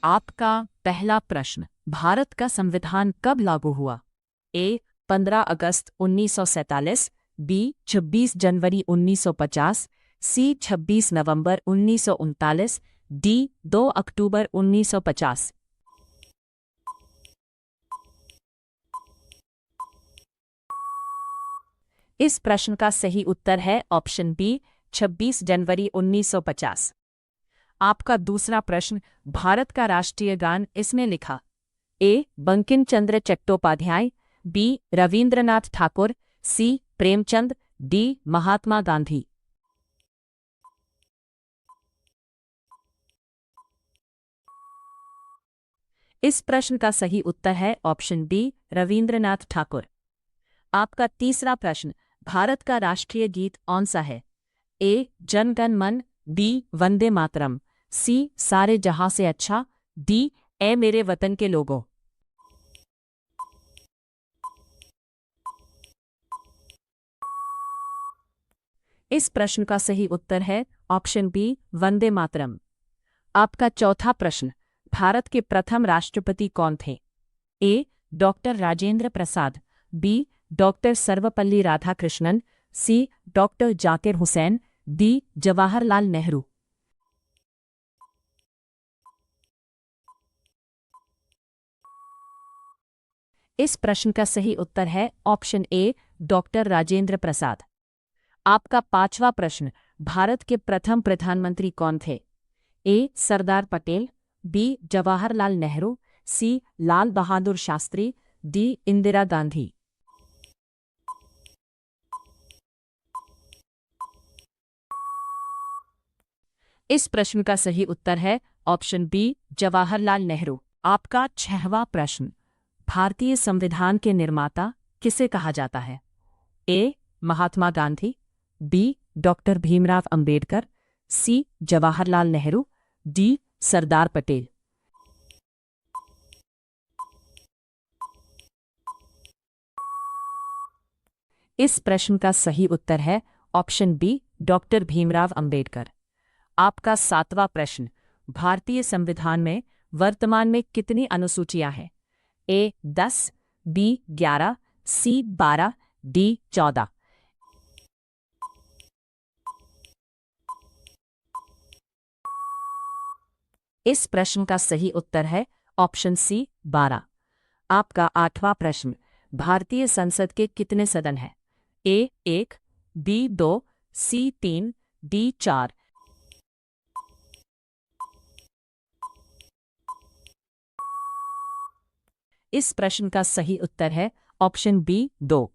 आपका पहला प्रश्न, भारत का संविधान कब लागू हुआ? ए 15 अगस्त 1947, बी 26 जनवरी 1950, सी 26 नवंबर 1939, डी 2 अक्टूबर 1950। इस प्रश्न का सही उत्तर है ऑप्शन बी 26 जनवरी 1950। आपका दूसरा प्रश्न, भारत का राष्ट्रीय गान इसने लिखा? ए बंकिम चंद्र चट्टोपाध्याय, बी रविंद्रनाथ ठाकुर, सी प्रेमचंद, डी महात्मा गांधी। इस प्रश्न का सही उत्तर है ऑप्शन बी रविंद्रनाथ ठाकुर। आपका तीसरा प्रश्न, भारत का राष्ट्रीय गीत कौन सा है? ए जन गण मन, बी वंदे मातरम, सी सारे जहां से अच्छा, डी ए मेरे वतन के लोगों। इस प्रश्न का सही उत्तर है ऑप्शन बी वंदे मातरम। आपका चौथा प्रश्न, भारत के प्रथम राष्ट्रपति कौन थे? ए doctor Rajendra Prasad, B doctor Sarvepalli Radhakrishnan, सी डॉक्टर जाकिर हुसैन, डी जवाहरलाल नेहरू। इस प्रश्न का सही उत्तर है option A doctor Rajendra Prasad. आपका पांचवा प्रश्न, भारत के प्रथम प्रधानमंत्री कौन थे? ए सरदार पटेल, बी जवाहरलाल नेहरू, सी लाल बहादुर शास्त्री, डी इंदिरा गांधी। इस प्रश्न का सही उत्तर है ऑप्शन बी जवाहरलाल नेहरू। आपका छठवां प्रश्न, भारतीय संविधान के निर्माता किसे कहा जाता है? A Mahatma Gandhi, B doctor Bhimrao Ambedkar, C Jawaharlal Nehru, D Sardar Patel. इस प्रश्न का सही उत्तर है option B doctor Bhimrao Ambedkar. आपका सातवां प्रश्न, भारतीय संविधान में वर्तमान में कितनी अनुसूचियां हैं? ए 10, बी 11, सी 12, डी 14। इस प्रश्न का सही उत्तर है ऑप्शन सी 12। आपका आठवां प्रश्न, भारतीय संसद के कितने सदन हैं? ए 1, बी 2, सी 3, डी 4। इस प्रश्न का सही उत्तर है ऑप्शन बी 2।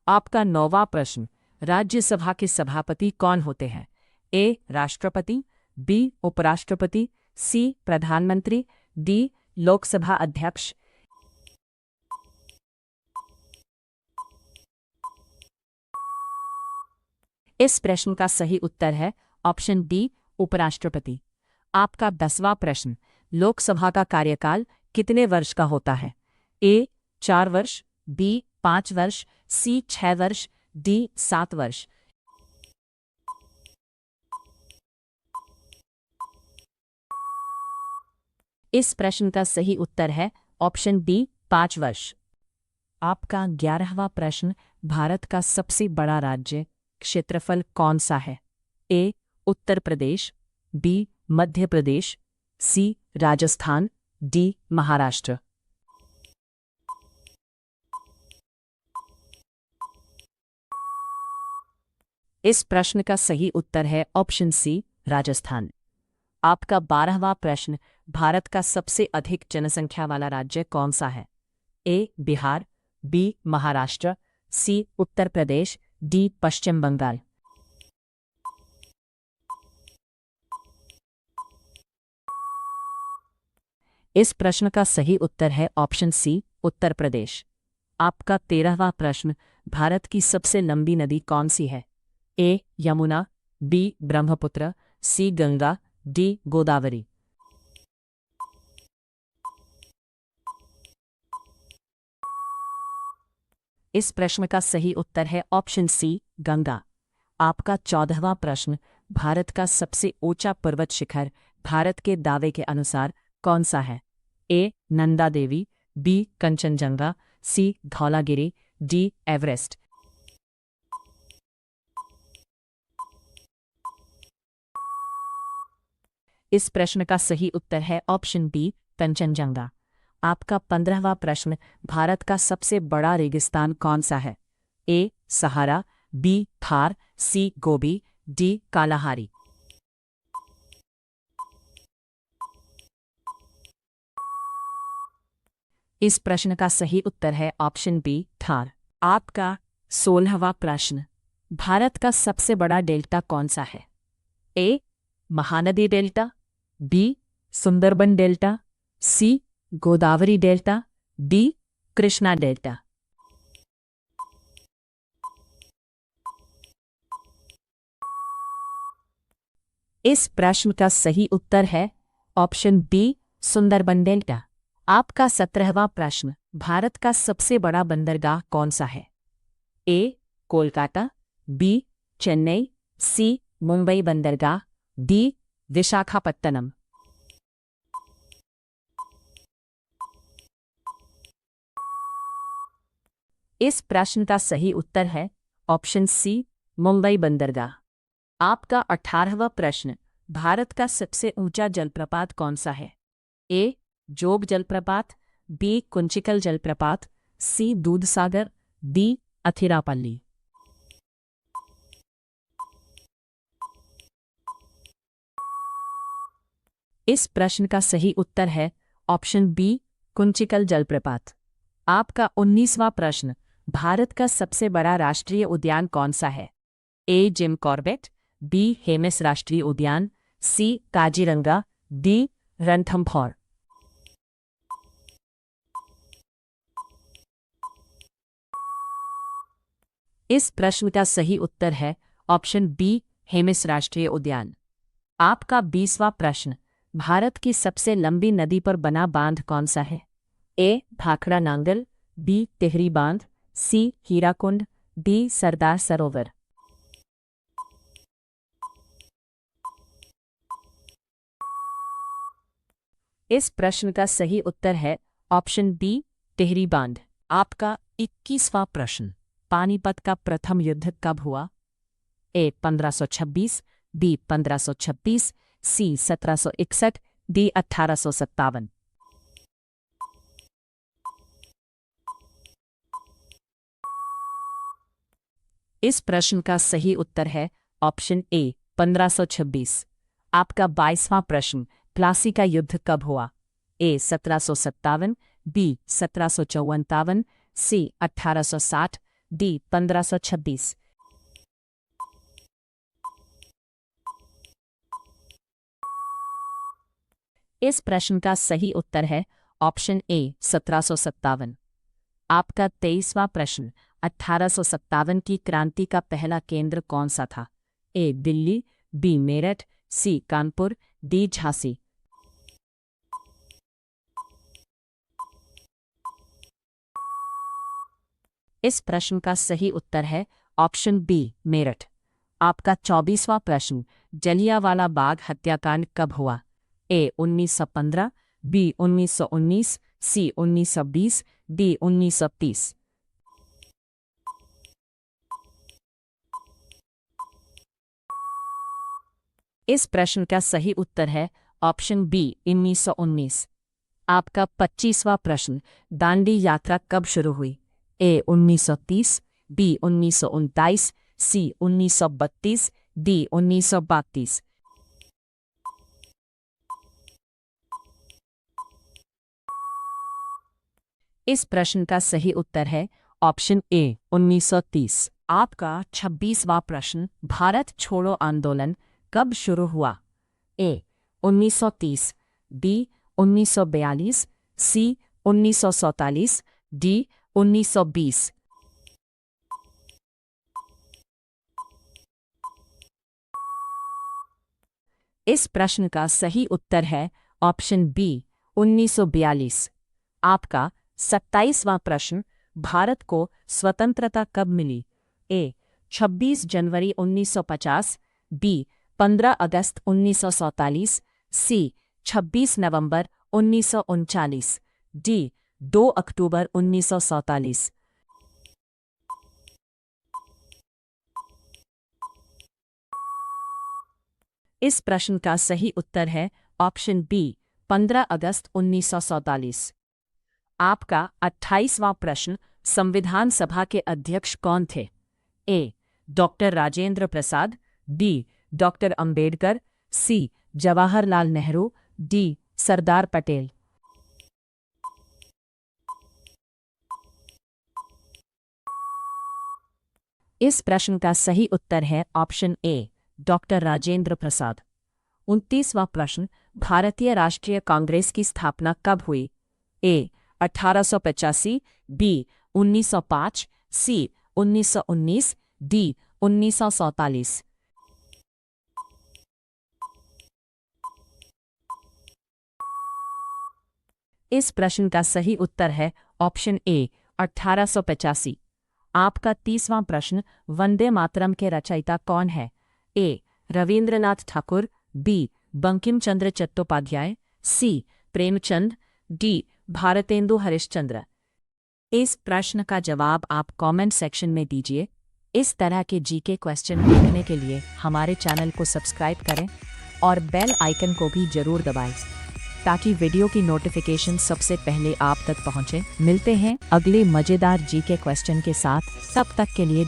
आपका नौवां प्रश्न, राज्यसभा के सभापति कौन होते हैं? ए राष्ट्रपति, बी उपराष्ट्रपति, सी प्रधानमंत्री, डी लोकसभा अध्यक्ष। इस प्रश्न का सही उत्तर है ऑप्शन बी उपराष्ट्रपति। आपका 10वां प्रश्न, लोकसभा का कार्यकाल कितने वर्ष का होता है? ए 4 वर्ष, बी 5 वर्ष, सी 6 वर्ष, डी 7 वर्ष। इस प्रश्न का सही उत्तर है ऑप्शन बी 5 वर्ष। आपका 11वां प्रश्न, भारत का सबसे बड़ा राज्य क्षेत्रफल कौन सा है? ए उत्तर प्रदेश, बी मध्य प्रदेश, सी राजस्थान, डी महाराष्ट्र। इस प्रश्न का सही उत्तर है ऑप्शन सी राजस्थान। आपका 12वां प्रश्न, भारत का सबसे अधिक जनसंख्या वाला राज्य कौन सा है? ए बिहार, बी महाराष्ट्र, सी उत्तर प्रदेश, डी पश्चिम बंगाल। इस प्रश्न का सही उत्तर है ऑप्शन सी उत्तर प्रदेश। आपका 13वां प्रश्न, भारत की सबसे लंबी नदी कौन सी है? ए यमुना, बी ब्रह्मपुत्र, सी गंगा, डी गोदावरी। इस प्रश्न का सही उत्तर है ऑप्शन सी गंगा। आपका 14वां प्रश्न, भारत का सबसे ऊंचा पर्वत शिखर भारत के दावे के अनुसार कौन सा है? ए नंदा देवी, बी कंचनजंगा, सी धौलागिरी, डी एवरेस्ट। इस प्रश्न का सही उत्तर है ऑप्शन बी कंचनजंगा। आपका 15वां प्रश्न, भारत का सबसे बड़ा रेगिस्तान कौन सा है? ए सहारा, बी थार, सी गोबी, डी कालाहारी। इस प्रश्न का सही उत्तर है ऑप्शन बी थार। आपका 16वां प्रश्न, भारत का सबसे बड़ा डेल्टा कौन सा है? A Mahanadi delta, B Sundarban delta, C Godavari delta, D Krishna delta. इस प्रश्न का सही उत्तर है ऑप्शन बी सुंदरबन डेल्टा। आपका 17वां प्रश्न, भारत का सबसे बड़ा बंदरगाह कौन सा है? ए कोलकाता, बी चेन्नई, सी मुंबई बंदरगाह, डी विशाखापत्तनम। इस प्रश्न का सही उत्तर है ऑप्शन सी मुंबई बंदरगाह। आपका 18वां प्रश्न, भारत का सबसे ऊंचा जलप्रपात कौन सा है? ए जोग जलप्रपात, बी कुंचिकल जलप्रपात, सी दूधसागर, डी अथिरापल्ली। इस प्रश्न का सही उत्तर है ऑप्शन बी कुंचिकल जलप्रपात। आपका 19वां प्रश्न, भारत का सबसे बड़ा राष्ट्रीय उद्यान कौन सा है? ए जिम कॉर्बेट, बी हेमिस राष्ट्रीय उद्यान, सी काजीरंगा, डी रणथंभौर। इस प्रश्न का सही उत्तर है ऑप्शन बी हेमिस राष्ट्रीय उद्यान। आपका 20वां प्रश्न, भारत की सबसे लंबी नदी पर बना बांध कौन सा है? ए भाखड़ा नांगल, बी तिहरी बांध, सी हीराकुंड, डी सरदार सरोवर। इस प्रश्न का सही उत्तर है ऑप्शन बी तिहरी बांध। आपका 21वां प्रश्न, पानीपत का प्रथम युद्ध कब हुआ? ए 1526, बी 1526, सी 1761, डी 1857। इस प्रश्न का सही उत्तर है ऑप्शन ए 1526। आपका 22वां प्रश्न, प्लासी का युद्ध कब हुआ? ए 1757, बी 1754, सी 1860, डी 1526। इस प्रश्न का सही उत्तर है ऑप्शन ए 1757। आपका 23वां प्रश्न, 1857 की क्रांति का पहला केंद्र कौन सा था? ए दिल्ली, बी मेरठ, सी कानपुर, डी झांसी। इस प्रश्न का सही उत्तर है ऑप्शन बी मेरठ। आपका 24वां प्रश्न, जलियांवाला बाग हत्याकांड कब हुआ? ए 1915, बी 1919, सी 1920, डी 1930। इस प्रश्न का सही उत्तर है ऑप्शन बी 1919। आपका 25वां प्रश्न, दांडी यात्रा कब शुरू हुई? ए 1930, बी 1929, सी 1932, डी 1932। इस प्रश्न का सही उत्तर है ऑप्शन ए 1930। आपका 26वां प्रश्न, भारत छोड़ो आंदोलन कब शुरू हुआ? ए 1930, बी 1942, सी 1947, डी 1920। इस प्रश्न का सही उत्तर है ऑप्शन बी 1942। आपका 27वां प्रश्न, भारत को स्वतंत्रता कब मिली? ए 26 जनवरी 1950, बी 15 अगस्त 1947, सी 26 नवंबर 1939, डी 2 अक्टूबर 1947। इस प्रश्न का सही उत्तर है ऑप्शन बी 15 अगस्त 1947। आपका 28वां प्रश्न, संविधान सभा के अध्यक्ष कौन थे? ए doctor Rajendra Prasad, B doctor Ambedkar, C Jawaharlal Nehru, D Sardar Patel. इस प्रश्न का सही उत्तर है option A doctor Rajendra Prasad. 29वां प्रश्न, भारतीय राष्ट्रीय कांग्रेस की स्थापना कब हुई? ए 1885, बी 1905, सी 1919, डी 1947। इस प्रश्न का सही उत्तर है ऑप्शन ए 1885। आपका 30वां प्रश्न, वंदे मातरम के रचयिता कौन है? ए रविंद्रनाथ ठाकुर, बी बंकिम चंद्र चट्टोपाध्याय, सी प्रेमचंद, डी भारतेंदु हरिश्चंद्र। इस प्रश्न का जवाब आप कमेंट सेक्शन में दीजिए। इस तरह के जीके क्वेश्चन देखने के लिए हमारे चैनल को सब्सक्राइब करें और बेल आइकन को भी जरूर दबाएं ताकि वीडियो की नोटिफिकेशन सबसे पहले आप तक पहुंचे। मिलते हैं अगले मजेदार जीके क्वेश्चन के साथ, तब तक के लिए